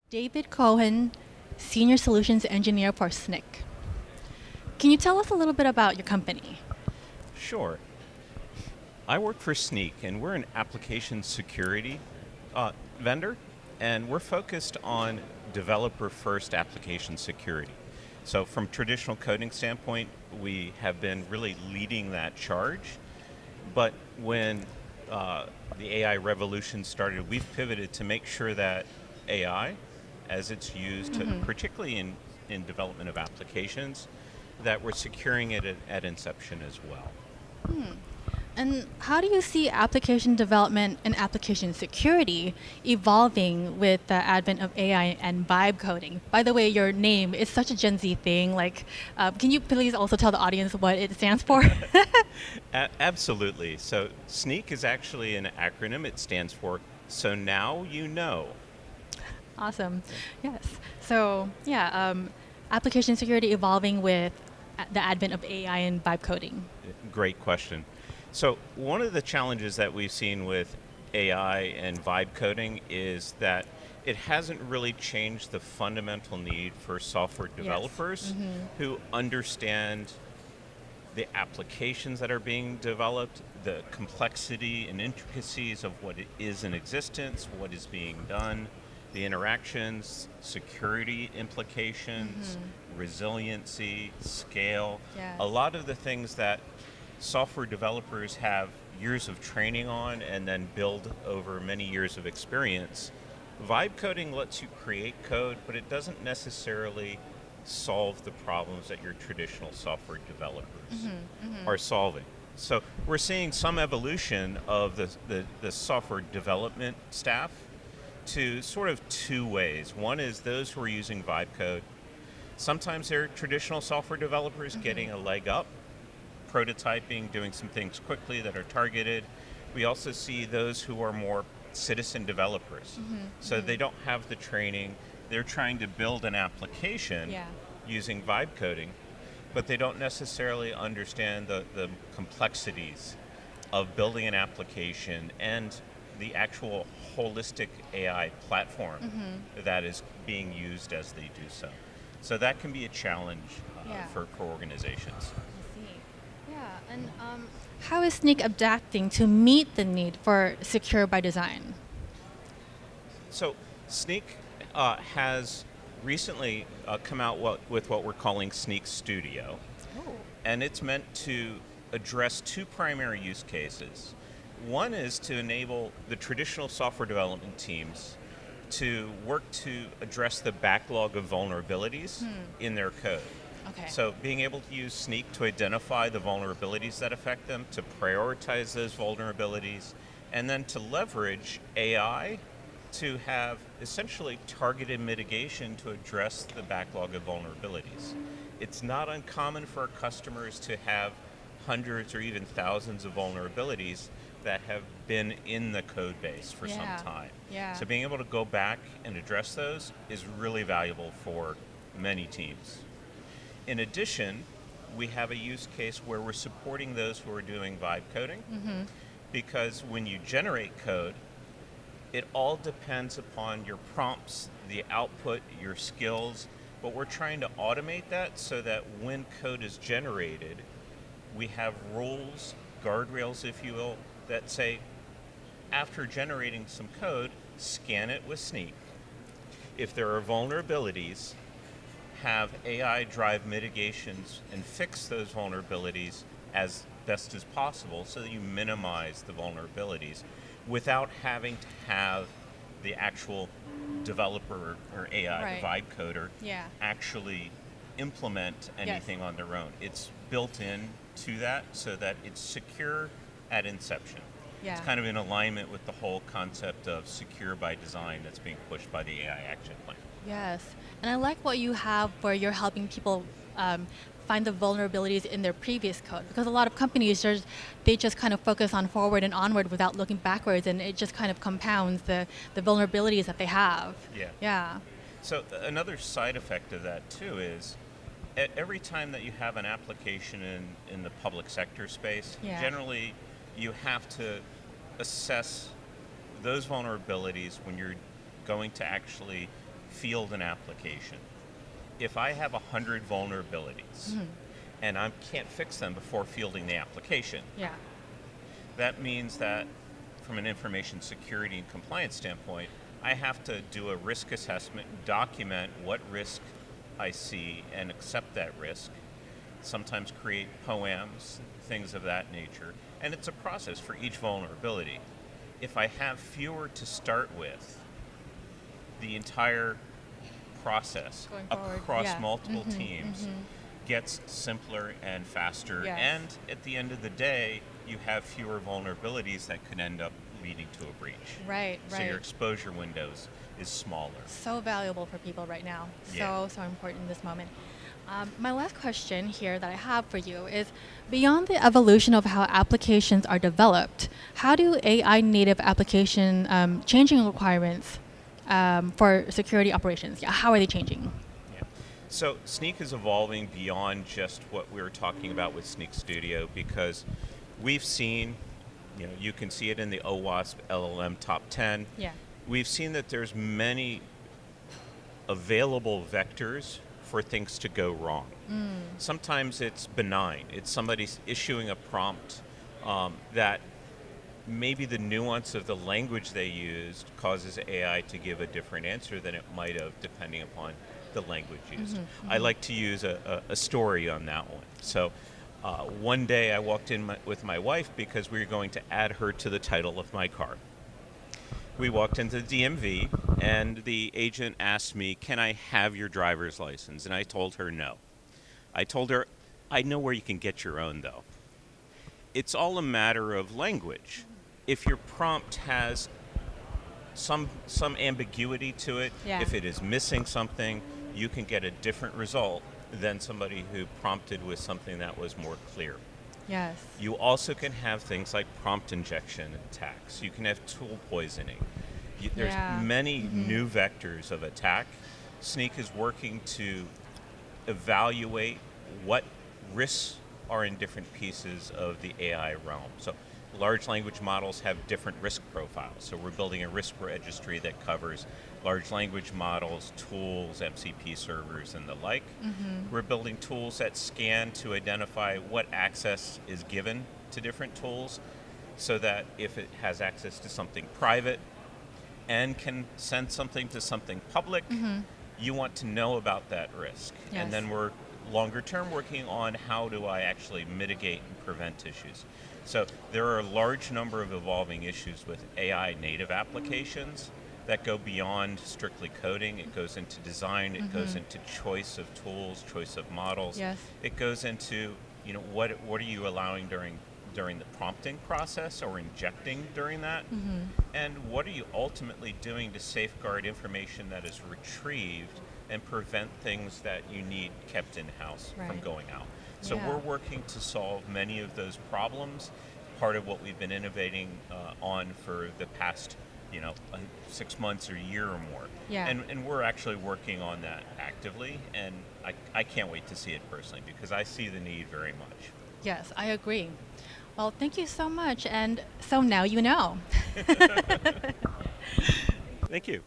David Cohen, Senior Solutions Engineer for Snyk. Can you tell us a little bit about your company? Sure. I work for Snyk, and we're an application security vendor, and we're focused on developer-first application security. So from traditional coding standpoint, we have been really leading that charge. But when the AI revolution started, we've pivoted to make sure that AI, as it's used, particularly in development of applications, that we're securing it at inception as well. And how do you see application development and application security evolving with the advent of AI and vibe coding? By the way, your name is such a Gen Z thing. Can you please also tell the audience what it stands for? Absolutely. So Snyk is actually an acronym. It stands for So Now You Know. Awesome. Yes. So, application security evolving with the advent of AI and vibe coding. Great question. So one of the challenges that we've seen with AI and vibe coding is that it hasn't really changed the fundamental need for software developers who understand the applications that are being developed, the complexity and intricacies of what it is in existence, what is being done, the interactions, security implications, resiliency, scale, Yes. a lot of the things that software developers have years of training on and then build over many years of experience. Vibe coding lets you create code, but it doesn't necessarily solve the problems that your traditional software developers are solving. So we're seeing some evolution of the software development staff to sort of two ways. One is those who are using vibe code. Sometimes they're traditional software developers getting a leg up, prototyping, doing some things quickly that are targeted. We also see those who are more citizen developers. So they don't have the training. They're trying to build an application using vibe coding, but they don't necessarily understand the complexities of building an application and the actual holistic AI platform that is being used as they do so. So that can be a challenge for organizations. I see. Yeah, and how is Snyk adapting to meet the need for secure by design? So Snyk has recently come out with what we're calling Snyk Studio, Oh. and it's meant to address two primary use cases. One is to enable the traditional software development teams to work to address the backlog of vulnerabilities in their code. Okay. So being able to use Snyk to identify the vulnerabilities that affect them, to prioritize those vulnerabilities, and then to leverage AI to have essentially targeted mitigation to address the backlog of vulnerabilities. It's not uncommon for our customers to have hundreds or even thousands of vulnerabilities that have been in the code base for some time. Yeah. So being able to go back and address those is really valuable for many teams. In addition, we have a use case where we're supporting those who are doing vibe coding, because when you generate code, it all depends upon your prompts, the output, your skills, but we're trying to automate that so that when code is generated, we have rules, guardrails, if you will, that say, after generating some code, scan it with Snyk. If there are vulnerabilities, have AI drive mitigations and fix those vulnerabilities as best as possible so that you minimize the vulnerabilities without having to have the actual developer or AI vibe coder actually implement anything on their own. It's built in to that so that it's secure at inception. It's kind of in alignment with the whole concept of secure by design that's being pushed by the AI Action Plan. Yes, and I like what you have where you're helping people find the vulnerabilities in their previous code, because a lot of companies they just kind of focus on forward and onward without looking backwards, and it just kind of compounds the vulnerabilities that they have. Yeah. So another side effect of that too is every time that you have an application in the public sector space, generally you have to assess those vulnerabilities when you're going to actually field an application. If I have 100 vulnerabilities and I can't fix them before fielding the application, Yeah. that means that from an information security and compliance standpoint, I have to do a risk assessment, document what risk I see and accept that risk, sometimes create poems, things of that nature, and it's a process for each vulnerability. If I have fewer to start with, the entire process Going forward, across yeah. multiple teams gets simpler and faster, Yes. and at the end of the day, you have fewer vulnerabilities that could end up leading to a breach. Right, So your exposure windows is smaller. So valuable for people right now. Yeah. So important in this moment. My last question here that I have for you is, beyond the evolution of how applications are developed, how do AI native application changing requirements for security operations? Yeah, how are they changing? Yeah. So Snyk is evolving beyond just what we were talking about with Snyk Studio, because we've seen, you can see it in the OWASP LLM top 10. Yeah. We've seen that there's many available vectors for things to go wrong. Sometimes it's benign. It's somebody issuing a prompt that maybe the nuance of the language they used causes AI to give a different answer than it might have, depending upon the language used. I like to use a story on that one. So one day I walked in with my wife because we were going to add her to the title of my car. We walked into the DMV, and the agent asked me, "Can I have your driver's license?" And I told her no. I told her, "I know where you can get your own, though." It's all a matter of language. If your prompt has some ambiguity to it, Yeah. if it is missing something, you can get a different result than somebody who prompted with something that was more clear. Yes. You also can have things like prompt injection attacks. You can have tool poisoning. There's Yeah. many new vectors of attack. Snyk is working to evaluate what risks are in different pieces of the AI realm. So large language models have different risk profiles. So we're building a risk registry that covers large language models, tools, MCP servers, and the like. We're building tools that scan to identify what access is given to different tools, so that if it has access to something private and can send something to something public, you want to know about that risk. Yes. And then we're longer term working on how do I actually mitigate and prevent issues. So there are a large number of evolving issues with AI native applications that go beyond strictly coding. It goes into design, it goes into choice of tools, choice of models. Yes. It goes into, what are you allowing during the prompting process or injecting during that? And what are you ultimately doing to safeguard information that is retrieved and prevent things that you need kept in-house from Right. going out? So Yeah. we're working to solve many of those problems. Part of what we've been innovating on for the past 6 months or a year or more. Yeah. And we're actually working on that actively, and I can't wait to see it personally, because I see the need very much. Yes, I agree. Well, thank you so much. And so now you know. Thank you.